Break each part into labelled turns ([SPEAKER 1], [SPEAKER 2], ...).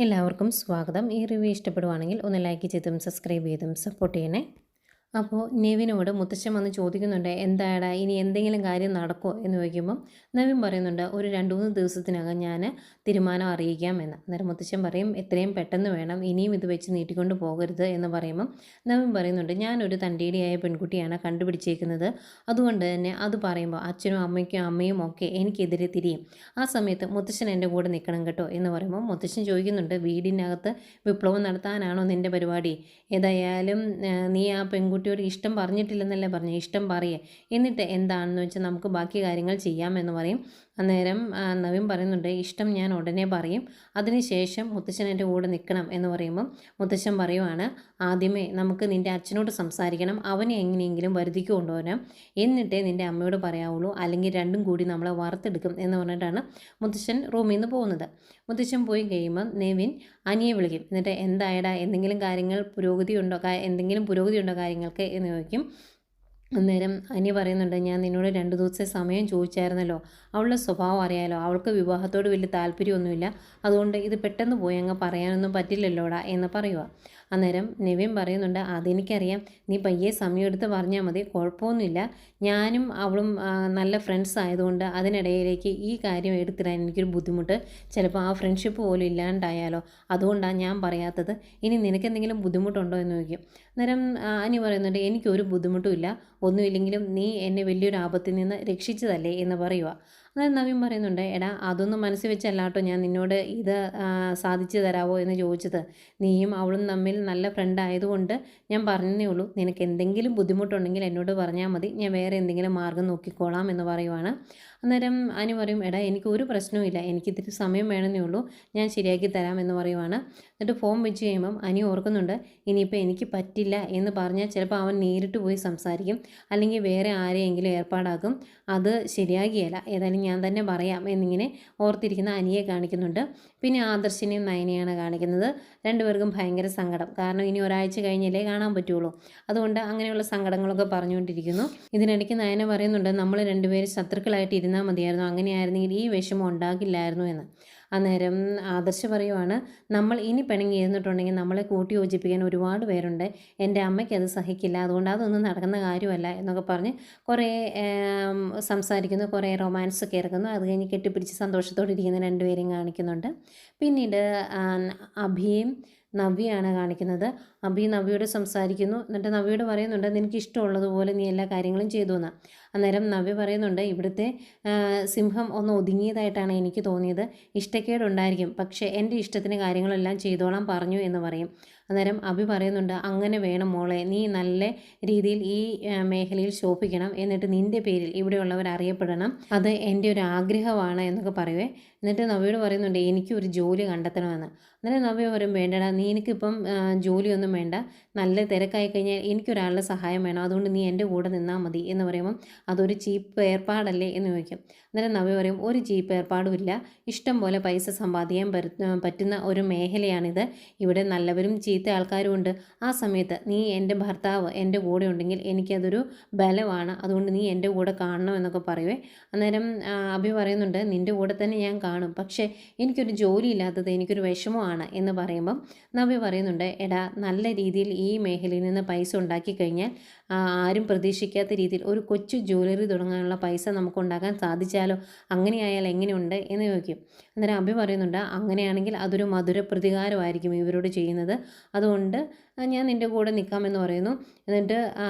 [SPEAKER 1] എല്ലാവർക്കും സ്വാഗതം. ഈ റിവ്യൂ ഇഷ്ടപ്പെടുവാണെങ്കിൽ ഒന്ന് ലൈക്ക് ചെയ്തും സബ്സ്ക്രൈബ് ചെയ്തും സപ്പോർട്ട് ചെയ്യണേ. അപ്പോൾ നെവിനോട് മുത്തശ്ശൻ വന്ന് ചോദിക്കുന്നുണ്ട്, എന്താടാ ഇനി എന്തെങ്കിലും കാര്യം നടക്കുമോ എന്ന് ചോദിക്കുമ്പം നെവിൻ പറയുന്നുണ്ട്, ഒരു 2-3 ദിവസത്തിനകം ഞാൻ തീരുമാനം അറിയിക്കാം എന്ന്. അന്നേരം മുത്തശ്ശൻ പറയും, എത്രയും പെട്ടെന്ന് വേണം, ഇനിയും ഇത് വെച്ച് നീട്ടിക്കൊണ്ട് പോകരുത് എന്ന് പറയുമ്പം നെവിൻ പറയുന്നുണ്ട്, ഞാനൊരു തൻ്റേടിയായ പെൺകുട്ടിയാണ് കണ്ടുപിടിച്ചേക്കുന്നത്. അതുകൊണ്ട് തന്നെ അത് പറയുമ്പോൾ അച്ഛനും അമ്മയും ഒക്കെ എനിക്കെതിരെ തിരിയും. ആ സമയത്ത് മുത്തശ്ശൻ എൻ്റെ കൂടെ നിൽക്കണം കേട്ടോ എന്ന് പറയുമ്പോൾ മുത്തശ്ശൻ ചോദിക്കുന്നുണ്ട്, വീടിനകത്ത് വിപ്ലവം നടത്താനാണോ നിൻ്റെ പരിപാടി? ഏതായാലും നീ ആ പെൺകുട്ടിയോട് ഇഷ്ടം പറഞ്ഞിട്ടില്ലെന്നല്ലേ പറഞ്ഞു, ഇഷ്ടം പറയേ, എന്നിട്ട് എന്താണെന്ന് വെച്ചാൽ നമുക്ക് ബാക്കി കാര്യങ്ങൾ ചെയ്യാമെന്ന് പറയും. അന്നേരം നവീൻ പറയുന്നുണ്ട്, ഇഷ്ടം ഞാൻ ഉടനെ പറയും, അതിനുശേഷം മുത്തശ്ശൻ എൻ്റെ കൂടെ നിൽക്കണം എന്ന് പറയുമ്പം മുത്തശ്ശൻ പറയുവാണ്, ആദ്യമേ നമുക്ക് നിൻ്റെ അച്ഛനോട് സംസാരിക്കണം, അവനെ എങ്ങനെയെങ്കിലും വരുതിക്ക് കൊണ്ടുവരാം, എന്നിട്ടേ നിൻ്റെ അമ്മയോട് പറയാവുള്ളൂ, അല്ലെങ്കിൽ രണ്ടും കൂടി നമ്മളെ വറുത്തെടുക്കും എന്ന് പറഞ്ഞിട്ടാണ് മുത്തശ്ശൻ റൂമിൽ നിന്ന് പോകുന്നത്. മുത്തശ്ശൻ പോയി കഴിയുമ്പോൾ നെവിൻ അനിയെ വിളിക്കും. എന്നിട്ട് എന്തായടാ, എന്തെങ്കിലും പുരോഗതി ഉണ്ടോ കാര്യങ്ങൾക്ക് എന്ന് ചോദിക്കും. അന്നേരം അനി പറയുന്നുണ്ട്, ഞാൻ നിന്നോട് 2 ദിവസത്തെ സമയം ചോദിച്ചായിരുന്നല്ലോ, അവളുടെ സ്വഭാവം അറിയാലോ, അവൾക്ക് വിവാഹത്തോട് വലിയ താല്പര്യമൊന്നുമില്ല, അതുകൊണ്ട് ഇത് പെട്ടെന്ന് പോയി അങ്ങ് പറയാനൊന്നും പറ്റില്ലല്ലോടാ എന്ന് പറയുക. അന്നേരം നെവിൻ പറയുന്നുണ്ട്, അതെനിക്കറിയാം, നീ പയ്യെ സമയമെടുത്ത് പറഞ്ഞാൽ മതി, കുഴപ്പമൊന്നുമില്ല, ഞാനും അവളും നല്ല ഫ്രണ്ട്സ് ആയതുകൊണ്ട് അതിനിടയിലേക്ക് ഈ കാര്യം എടുത്തിടാൻ എനിക്കൊരു ബുദ്ധിമുട്ട്, ചിലപ്പോൾ ആ ഫ്രണ്ട്ഷിപ്പ് പോലും ഇല്ലാണ്ടായാലോ, അതുകൊണ്ടാണ് ഞാൻ പറയാത്തത്, ഇനി നിനക്കെന്തെങ്കിലും ബുദ്ധിമുട്ടുണ്ടോ എന്ന് ചോദിക്കും. അന്നേരം അനി പറയുന്നുണ്ട്, എനിക്കൊരു ബുദ്ധിമുട്ടും ഇല്ല, ഒന്നുമില്ലെങ്കിലും നീ എന്നെ വലിയൊരു ആപത്തിൽ നിന്ന് രക്ഷിച്ചതല്ലേ എന്ന് പറയുക. അന്നേരം നവീൻ പറയുന്നുണ്ട്, എടാ അതൊന്നും മനസ്സിൽ വെച്ചല്ലാട്ടോ ഞാൻ നിന്നോട് ഇത് സാധിച്ചു തരാമോ എന്ന് ചോദിച്ചത്, നീയും അവളും തമ്മിൽ നല്ല ഫ്രണ്ട് ആയതുകൊണ്ട് ഞാൻ പറഞ്ഞതേ ഉള്ളൂ, നിനക്ക് എന്തെങ്കിലും ബുദ്ധിമുട്ടുണ്ടെങ്കിൽ എന്നോട് പറഞ്ഞാൽ മതി, ഞാൻ വേറെ എന്തെങ്കിലും മാർഗ്ഗം നോക്കിക്കോളാം എന്ന് പറയുവാണ്. അന്നേരം അനി പറയും, എടാ എനിക്ക് ഒരു പ്രശ്നവുമില്ല, എനിക്കിത്തിരി സമയം വേണമെന്നേ ഉള്ളൂ, ഞാൻ ശരിയാക്കി തരാം എന്ന് പറയുവാണ്. എന്നിട്ട് ഫോൺ വെച്ച് കഴിയുമ്പം അനി ഓർക്കുന്നുണ്ട്, ഇനിയിപ്പോൾ എനിക്ക് പറ്റില്ല എന്ന് പറഞ്ഞാൽ ചിലപ്പോൾ അവൻ നേരിട്ട് പോയി സംസാരിക്കും, അല്ലെങ്കിൽ വേറെ ആരെയെങ്കിലും ഏർപ്പാടാക്കും, അത് ശരിയാകിയല്ല, ഏതായാലും ഞാൻ തന്നെ പറയാം എന്നിങ്ങനെ ഓർത്തിരിക്കുന്ന അനിയെ കാണിക്കുന്നുണ്ട്. പിന്നെ ആദർശിനെയും നയനെയാണ് കാണിക്കുന്നത്. രണ്ടുപേർക്കും ഭയങ്കര സങ്കടം, കാരണം ഇനി ഒരാഴ്ച കഴിഞ്ഞല്ലേ കാണാൻ പറ്റുള്ളൂ, അതുകൊണ്ട് അങ്ങനെയുള്ള സങ്കടങ്ങളൊക്കെ പറഞ്ഞുകൊണ്ടിരിക്കുന്നു. ഇതിനിടയ്ക്ക് നയന പറയുന്നുണ്ട്, നമ്മൾ രണ്ടുപേരും ശത്രുക്കളായിട്ട് ഇരുന്നാൽ മതിയായിരുന്നു, അങ്ങനെയായിരുന്നെങ്കിൽ ഈ വിഷമം ഉണ്ടാകില്ലായിരുന്നു എന്ന്. അന്നേരം ആദർശ് പറയുവാണ്, നമ്മൾ ഇനി പിണങ്ങി ഇരുന്നിട്ടുണ്ടെങ്കിൽ നമ്മളെ കൂട്ടി യോജിപ്പിക്കാൻ ഒരുപാട് പേരുണ്ട്, എൻ്റെ അമ്മയ്ക്ക് അത് സഹിക്കില്ല, അതുകൊണ്ട് അതൊന്നും നടക്കുന്ന കാര്യമല്ല എന്നൊക്കെ പറഞ്ഞ് കുറേ സംസാരിക്കുന്നു, കുറേ റൊമാൻസ് ഒക്കെ ഇറക്കുന്നു. അത് കഴിഞ്ഞ് കെട്ടിപ്പിടിച്ച് സന്തോഷത്തോടെ ഇരിക്കുന്ന രണ്ടുപേരെയും കാണിക്കുന്നുണ്ട്. പിന്നീട് അഭിയും നവ്യയാണ് കാണിക്കുന്നത്. അഭി നവ്യയോട് സംസാരിക്കുന്നു. എന്നിട്ട് നവ്യയോട് പറയുന്നുണ്ട്, നിനക്ക് ഇഷ്ടമുള്ളതുപോലെ നീ എല്ലാ കാര്യങ്ങളും ചെയ്തു എന്ന്. അന്നേരം നവ്യ പറയുന്നുണ്ട്, ഇവിടുത്തെ സിംഹം ഒന്ന് ഒതുങ്ങിയതായിട്ടാണ് എനിക്ക് തോന്നിയത്, ഇഷ്ടക്കേടുണ്ടായിരിക്കും, പക്ഷേ എൻ്റെ ഇഷ്ടത്തിന് കാര്യങ്ങളെല്ലാം ചെയ്തോളാൻ പറഞ്ഞു എന്ന് പറയും. അന്നേരം അഭി പറയുന്നുണ്ട്, അങ്ങനെ വേണം മോളെ, നീ നല്ല രീതിയിൽ ഈ മേഖലയിൽ ശോഭിക്കണം, എന്നിട്ട് നിൻ്റെ പേരിൽ ഇവിടെയുള്ളവർ അറിയപ്പെടണം, അത് എൻ്റെ ഒരു ആഗ്രഹമാണ് എന്നൊക്കെ പറയുവേ. എന്നിട്ട് നവ്യയോട് പറയുന്നുണ്ട്, എനിക്കൊരു ജോലി കണ്ടെത്തണമെന്ന്. അന്നേരം നവ്യ പറയും, വേണ്ടടാ, നീ എനിക്കിപ്പം ജോലിയൊന്നും വേണ്ട, നല്ല തിരക്കായി കഴിഞ്ഞാൽ എനിക്കൊരാളുടെ സഹായം വേണം, അതുകൊണ്ട് നീ എൻ്റെ കൂടെ നിന്നാൽ മതി എന്ന് പറയുമ്പം അതൊരു ചീപ്പ് ഏർപ്പാടല്ലേ എന്ന് ചോദിക്കും. അന്നേരം നവ്യ പറയും, ഒരു ചീപ്പ് ഏർപ്പാടും ഇല്ല, ഇഷ്ടം പോലെ പൈസ സമ്പാദിക്കാൻ പറ്റുന്ന ഒരു മേഖലയാണിത്, ഇവിടെ നല്ലവരും ചീത്ത ആൾക്കാരും ഉണ്ട്, ആ സമയത്ത് നീ എൻ്റെ ഭർത്താവ് എൻ്റെ കൂടെ ഉണ്ടെങ്കിൽ എനിക്കതൊരു ബലമാണ്, അതുകൊണ്ട് നീ എൻ്റെ കൂടെ കാണണം എന്നൊക്കെ പറയുവേ. അന്നേരം അഭി പറയുന്നുണ്ട്, നിൻ്റെ കൂടെ തന്നെ ഞാൻ കാണും, പക്ഷേ എനിക്കൊരു ജോലി ഇല്ലാത്തത് എനിക്കൊരു വിഷമമാണ് എന്ന് പറയുമ്പം നവ്യ പറയുന്നുണ്ട്, എടാ നല്ല രീതിയിൽ ഈ മേഖലയിൽ നിന്ന് പൈസ ഉണ്ടാക്കി കഴിഞ്ഞാൽ ആരും പ്രതീക്ഷിക്കാത്ത രീതിയിൽ ഒരു കൊച്ചു ജ്വല്ലറി തുടങ്ങാനുള്ള പൈസ നമുക്ക് ഉണ്ടാക്കാൻ സാധിച്ചാലോ, അങ്ങനെയായാൽ എങ്ങനെയുണ്ട് എന്ന് ചോദിക്കും. അന്നേരം അഭി പറയുന്നുണ്ട്, അങ്ങനെയാണെങ്കിൽ അതൊരു മധുര പ്രതികാരമായിരിക്കും ഇവരോട് ചെയ്യുന്നത്, അതുകൊണ്ട് ഞാൻ നിൻ്റെ കൂടെ നിൽക്കാമെന്ന് പറയുന്നു. എന്നിട്ട്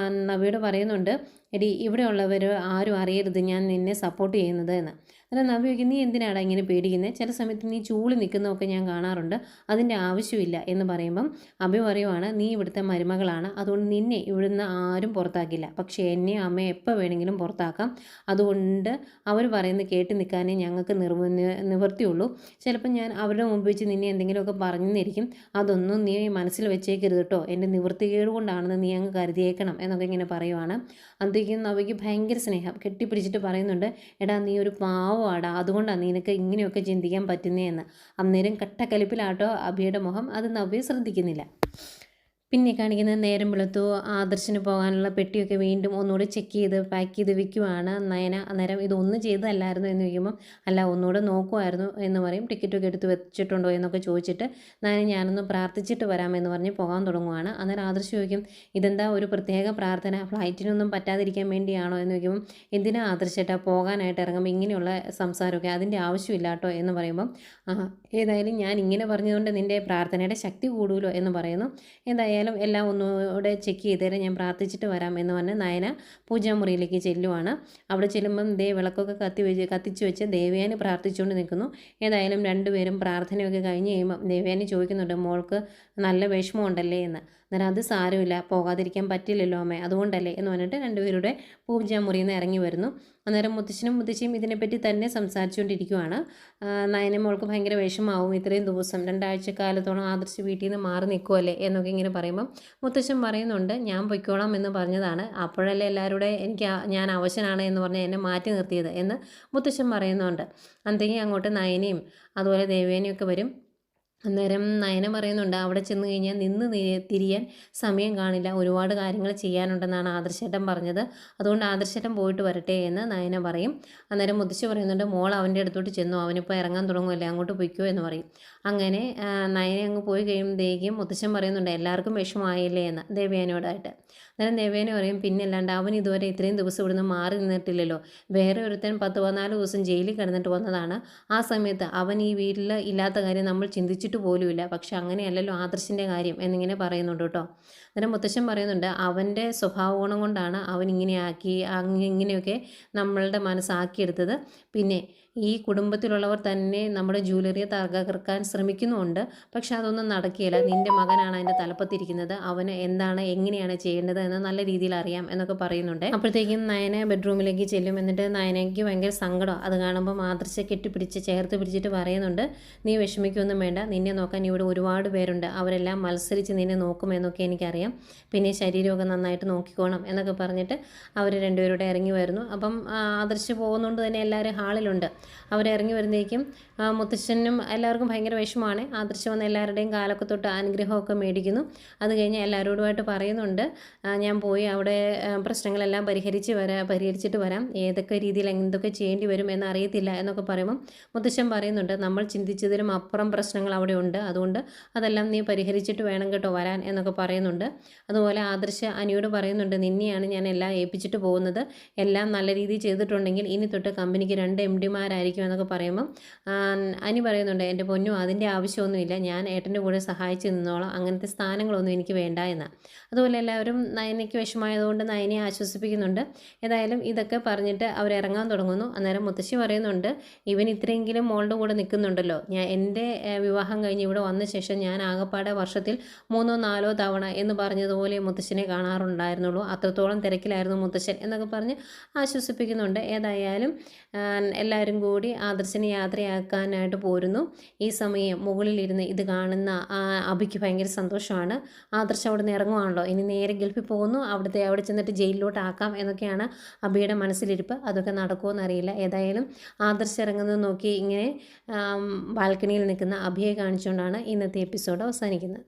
[SPEAKER 1] നവ്യയോട് പറയുന്നുണ്ട്, എടി ഇവിടെയുള്ളവർ ആരും അറിയരുത് ഞാൻ നിന്നെ സപ്പോർട്ട് ചെയ്യുന്നത് എന്ന്. അന്നേരം നവ്യ ചോദിക്കും, നീ എന്തിനാടാ ഇങ്ങനെ പേടിക്കുന്നത്, ചില സമയത്ത് നീ ചൂളി നിൽക്കുന്നതൊക്കെ ഞാൻ കാണാറുണ്ട്, അതിൻ്റെ ആവശ്യമില്ല എന്ന് പറയുമ്പം അഭി പറയുവാണ്, നീ ഇവിടുത്തെ മരുമകളാണ്, അതുകൊണ്ട് നിന്നെ ഇവിടുന്ന് ആരും പുറത്താക്കില്ല, പക്ഷേ എന്നെ അമ്മയെ എപ്പോൾ വേണമെങ്കിലും പുറത്താക്കാം, അതുകൊണ്ട് അവർ പറയുന്നത് കേട്ട് നിൽക്കാനേ ഞങ്ങൾക്ക് നിവൃത്തിയുള്ളൂ, ചിലപ്പോൾ ഞാൻ അവരുടെ മുമ്പ് വെച്ച് നിന്നെ എന്തെങ്കിലുമൊക്കെ പറഞ്ഞിരിക്കും, അതൊന്നും നീ മനസ്സിൽ വെച്ചേക്കരുത് കേട്ടോ, എൻ്റെ നിവൃത്തികേട് കൊണ്ടാണെന്ന് നീ അങ്ങ് കരുതിയേക്കണം എന്നൊക്കെ ഇങ്ങനെ പറയുവാണ്. അന്തേക്കും നവ്യയ്ക്ക് ഭയങ്കര സ്നേഹം, കെട്ടിപ്പിടിച്ചിട്ട് പറയുന്നുണ്ട്, എടാ നീ ഒരു പാവമാടാ, അതുകൊണ്ടാണ് നിനക്ക് ഇങ്ങനെയൊക്കെ ചിന്തിക്കാൻ പറ്റുന്നതെന്ന്. അന്നേരം കട്ടക്കലിപ്പിലാട്ടോ അഭിയുടെ മുഖം, അത് നവ്യ ശ്രദ്ധിക്കുന്നില്ല. പിന്നെ കാണിക്കുന്നത് നേരം വെളുത്തു ആദർശിന് പോകാനുള്ള പെട്ടിയൊക്കെ വീണ്ടും ഒന്നുകൂടി ചെക്ക് ചെയ്ത് പാക്ക് ചെയ്ത് വെക്കുവാണ് നയന. അന്നേരം ഇതൊന്നും ചെയ്തതല്ലായിരുന്നു എന്ന് ചോദിക്കുമ്പം അല്ല ഒന്നുകൂടെ നോക്കുമായിരുന്നു എന്ന് പറയും. ടിക്കറ്റൊക്കെ എടുത്ത് വെച്ചിട്ടുണ്ടോ എന്നൊക്കെ ചോദിച്ചിട്ട് നയന ഞാനൊന്ന് പ്രാർത്ഥിച്ചിട്ട് വരാമെന്ന് പറഞ്ഞ് പോകാൻ തുടങ്ങുവാണ്. അന്നേരം ആദർശ് ചോദിക്കും ഇതെന്താ ഒരു പ്രത്യേക പ്രാർത്ഥന, ഫ്ലൈറ്റിനൊന്നും പറ്റാതിരിക്കാൻ വേണ്ടിയാണോ എന്ന് ചോദിക്കുമ്പം എന്തിനാ ആദർശേട്ടാ പോകാനായിട്ട് ഇറങ്ങുമ്പോൾ ഇങ്ങനെയുള്ള സംസാരമൊക്കെ, അതിൻ്റെ ആവശ്യമില്ല കേട്ടോ എന്ന് പറയുമ്പം ഏതായാലും ഞാൻ ഇങ്ങനെ പറഞ്ഞതുകൊണ്ട് നിൻ്റെ പ്രാർത്ഥനയുടെ ശക്തി കൂടുമല്ലോ എന്ന് പറയുന്നു. എന്തായാലും എല്ലാം ഒന്നുകൂടെ ചെക്ക് ചെയ്തേരം ഞാൻ പ്രാർത്ഥിച്ചിട്ട് വരാം എന്ന് പറഞ്ഞ് നയന പൂജാമുറിയിലേക്ക് ചെല്ലുവാണ്. അവിടെ ചെല്ലുമ്പം വിളക്കൊക്കെ കത്തിച്ച് വെച്ച് ദേവയാനി പ്രാർത്ഥിച്ചുകൊണ്ട് നിൽക്കുന്നു. ഏതായാലും രണ്ടുപേരും പ്രാർത്ഥനയൊക്കെ കഴിഞ്ഞ് കഴിയുമ്പം ദേവയാനി ചോദിക്കുന്നുണ്ട് മോൾക്ക് നല്ല വിഷമമുണ്ടല്ലേ എന്ന്. അന്നേരം അത് സാരമില്ല, പോകാതിരിക്കാൻ പറ്റില്ലല്ലോ അമ്മേ, അതുകൊണ്ടല്ലേ എന്ന് പറഞ്ഞിട്ട് രണ്ടുപേരുടെ പൂജാമുറിയിൽ നിന്ന് ഇറങ്ങി വരുന്നു. അന്നേരം മുത്തശ്ശനും മുത്തശ്ശിയും ഇതിനെപ്പറ്റി തന്നെ സംസാരിച്ചുകൊണ്ടിരിക്കുവാണ്. നയന മോൾക്ക് ഭയങ്കര വിഷമാവും, ഇത്രയും ദിവസം 2 ആഴ്ചക്കാലത്തോളം ആദർശ് വീട്ടിൽ നിന്ന് മാറി നിൽക്കുമല്ലേ എന്നൊക്കെ ഇങ്ങനെ പറയുമ്പം മുത്തശ്ശൻ പറയുന്നുണ്ട് ഞാൻ പൊയ്ക്കോളാം എന്ന് പറഞ്ഞതാണ്, അപ്പോഴല്ലേ എല്ലാവരുടെ ഞാൻ അവശനാണ് എന്ന് പറഞ്ഞ് എന്നെ മാറ്റി നിർത്തിയത് എന്ന് മുത്തശ്ശൻ പറയുന്നുണ്ട്. അന്തെങ്കിൽ അങ്ങോട്ട് നയനയും അതുപോലെ ദേവേനയും ഒക്കെ വരും. അന്നേരം നയന പറയുന്നുണ്ട് അവിടെ ചെന്ന് കഴിഞ്ഞാൽ തിരിയാൻ സമയം കാണില്ല, ഒരുപാട് കാര്യങ്ങൾ ചെയ്യാനുണ്ടെന്നാണ് ആദർശേട്ടൻ പറഞ്ഞത്, അതുകൊണ്ട് ആദർശേട്ടൻ പോയിട്ട് വരട്ടെ എന്ന് നയന പറയും. അന്നേരം മുത്തശ്ശി പറയുന്നുണ്ട് മോൾ അവൻ്റെ അടുത്തോട്ട് ചെന്നു, അവനിപ്പോൾ ഇറങ്ങാൻ തുടങ്ങുമല്ലേ, അങ്ങോട്ട് പൊയ്ക്കോ എന്ന് പറയും. അങ്ങനെ നയന അങ്ങ് പോയി കഴിയുമ്പോഴത്തേക്കും മുത്തശ്ശൻ പറയുന്നുണ്ട് എല്ലാവർക്കും വിഷമമായില്ലേ എന്ന് ദേവയാനിയോടായിട്ട്. അന്നേരം ദേവേന പറയും പിന്നെ അല്ലാണ്ട് അവൻ ഇതുവരെ ഇത്രയും ദിവസം ഇവിടുന്ന് മാറി നിന്നിട്ടില്ലല്ലോ, വേറെ ഒരുത്തൻ 10-14 ദിവസം ജയിലിൽ കിടന്നിട്ട് വന്നതാണ്, ആ സമയത്ത് അവൻ ഈ വീട്ടിൽ ഇല്ലാത്ത കാര്യം നമ്മൾ ചിന്തിച്ചിട്ട് പോലുമില്ല, പക്ഷെ അങ്ങനെയല്ലല്ലോ ആദർശിൻ്റെ കാര്യം എന്നിങ്ങനെ പറയുന്നുണ്ട് കേട്ടോ. അന്നേരം മുത്തശ്ശൻ പറയുന്നുണ്ട് അവൻ്റെ സ്വഭാവ ഗുണം കൊണ്ടാണ് അവൻ ഇങ്ങനെയൊക്കെ നമ്മളുടെ മനസ്സാക്കിയെടുത്തത്, പിന്നെ ഈ കുടുംബത്തിലുള്ളവർ തന്നെ നമ്മുടെ ജ്വല്ലറിയെ തകർക്കാൻ ശ്രമിക്കുന്നുമുണ്ട്, പക്ഷെ അതൊന്നും നടക്കുകയില്ല, നിൻ്റെ മകനാണ് അതിൻ്റെ തലപ്പത്തിരിക്കുന്നത്, അവന് എങ്ങനെയാണ് ചെയ്യേണ്ടത് എന്ന് നല്ല രീതിയിൽ അറിയാം എന്നൊക്കെ പറയുന്നുണ്ട്. അപ്പോഴത്തേക്കും നയന ബെഡ്റൂമിലേക്ക് ചെല്ലും. എന്നിട്ട് നയനയ്ക്ക് ഭയങ്കര സങ്കടം, അത് കാണുമ്പോൾ ആദർശയെ ചേർത്ത് പിടിച്ചിട്ട് പറയുന്നുണ്ട് നീ വിഷമിക്കൊന്നും വേണ്ട, നിന്നെ നോക്കാൻ ഇവിടെ ഒരുപാട് പേരുണ്ട്, അവരെല്ലാം മത്സരിച്ച് നിന്നെ നോക്കുമെന്നൊക്കെ എനിക്കറിയാം, പിന്നെ ശരീരമൊക്കെ നന്നായിട്ട് നോക്കിക്കോണം എന്നൊക്കെ പറഞ്ഞിട്ട് അവർ രണ്ടുപേരുടെ ഇറങ്ങി വരുന്നു. അപ്പം ആദർശ് പോകുന്നതുകൊണ്ട് തന്നെ എല്ലാവരും ഹാളിലുണ്ട്. അവരിറങ്ങി വരുന്നേക്കും മുത്തശ്ശനും എല്ലാവർക്കും ഭയങ്കര വിഷമമാണ്. ആദർശ് വന്ന് എല്ലാവരുടെയും കാലൊക്കെ തൊട്ട് അനുഗ്രഹമൊക്കെ മേടിക്കുന്നു. അത് കഴിഞ്ഞ് എല്ലാവരോടുമായിട്ട് പറയുന്നുണ്ട് ഞാൻ പോയി അവിടെ പ്രശ്നങ്ങളെല്ലാം പരിഹരിച്ചിട്ട് വരാം, ഏതൊക്കെ രീതിയിൽ എന്തൊക്കെ ചെയ്യേണ്ടി വരും എന്നറിയത്തില്ല എന്നൊക്കെ പറയുമ്പം മുത്തശ്ശൻ പറയുന്നുണ്ട് നമ്മൾ ചിന്തിച്ചതിലും അപ്പുറം പ്രശ്നങ്ങൾ അവിടെ ഉണ്ട്, അതുകൊണ്ട് അതെല്ലാം നീ പരിഹരിച്ചിട്ട് വേണം കേട്ടോ വരാൻ എന്നൊക്കെ പറയുന്നുണ്ട്. അതുപോലെ ആദർശ് അനിയോട് പറയുന്നുണ്ട് നിന്നെയാണ് ഞാൻ എല്ലാം ഏൽപ്പിച്ചിട്ട് പോകുന്നത്, എല്ലാം നല്ല രീതിയിൽ ചെയ്തിട്ടുണ്ടെങ്കിൽ ഇനി തൊട്ട് കമ്പനിക്ക് 2 MD മാരായിരിക്കും എന്നൊക്കെ പറയുമ്പം അനി പറയുന്നുണ്ട് എൻ്റെ പൊന്നു അതിൻ്റെ ആവശ്യമൊന്നുമില്ല, ഞാൻ ഏട്ടൻ്റെ കൂടെ സഹായിച്ച് നിന്നോളാം, അങ്ങനത്തെ സ്ഥാനങ്ങളൊന്നും എനിക്ക് വേണ്ട എന്ന്. അതുപോലെ എല്ലാവരും നയനയ്ക്ക് വിഷമമായതുകൊണ്ട് നയനെ ആശ്വസിപ്പിക്കുന്നുണ്ട്. ഏതായാലും ഇതൊക്കെ പറഞ്ഞിട്ട് അവരിറങ്ങാൻ തുടങ്ങുന്നു. അന്നേരം മുത്തശ്ശി പറയുന്നുണ്ട് ഇവൻ ഇത്രയെങ്കിലും മോളുടെ കൂടെ നിൽക്കുന്നുണ്ടല്ലോ, എൻ്റെ വിവാഹം കഴിഞ്ഞ് ഇവിടെ വന്ന ശേഷം ഞാൻ ആകപ്പാടെ വർഷത്തിൽ 3-4 തവണ എന്ന് പറഞ്ഞതുപോലെ മുത്തശ്ശനെ കാണാറുണ്ടായിരുന്നുള്ളൂ, അത്രത്തോളം തിരക്കിലായിരുന്നു മുത്തശ്ശൻ എന്നൊക്കെ പറഞ്ഞ് ആശ്വസിപ്പിക്കുന്നുണ്ട്. ഏതായാലും എല്ലാവരും കൂടി ആദർശനെ യാത്രയാക്കാനായിട്ട് പോരുന്നു. ഈ സമയം മുകളിലിരുന്ന് ഇത് കാണുന്ന അഭിക്ക് ഭയങ്കര സന്തോഷമാണ്. ആദർശ് അവിടെ നിന്ന് ഇറങ്ങുവാണല്ലോ, ഇനി നേരെ ഗൾഫിൽ പോകുന്നു, അവിടെ ചെന്നിട്ട് ജയിലിലോട്ട് ആക്കാം എന്നൊക്കെയാണ് അഭിയുടെ മനസ്സിലിരിപ്പ്. അതൊക്കെ നടക്കുമോ എന്നറിയില്ല. ഏതായാലും ആദർശ് ഇറങ്ങുന്നത് നോക്കി ഇങ്ങനെ ബാൽക്കണിയിൽ നിൽക്കുന്ന അഭിയെ കാണിച്ചുകൊണ്ടാണ് ഇന്നത്തെ എപ്പിസോഡ് അവസാനിക്കുന്നത്.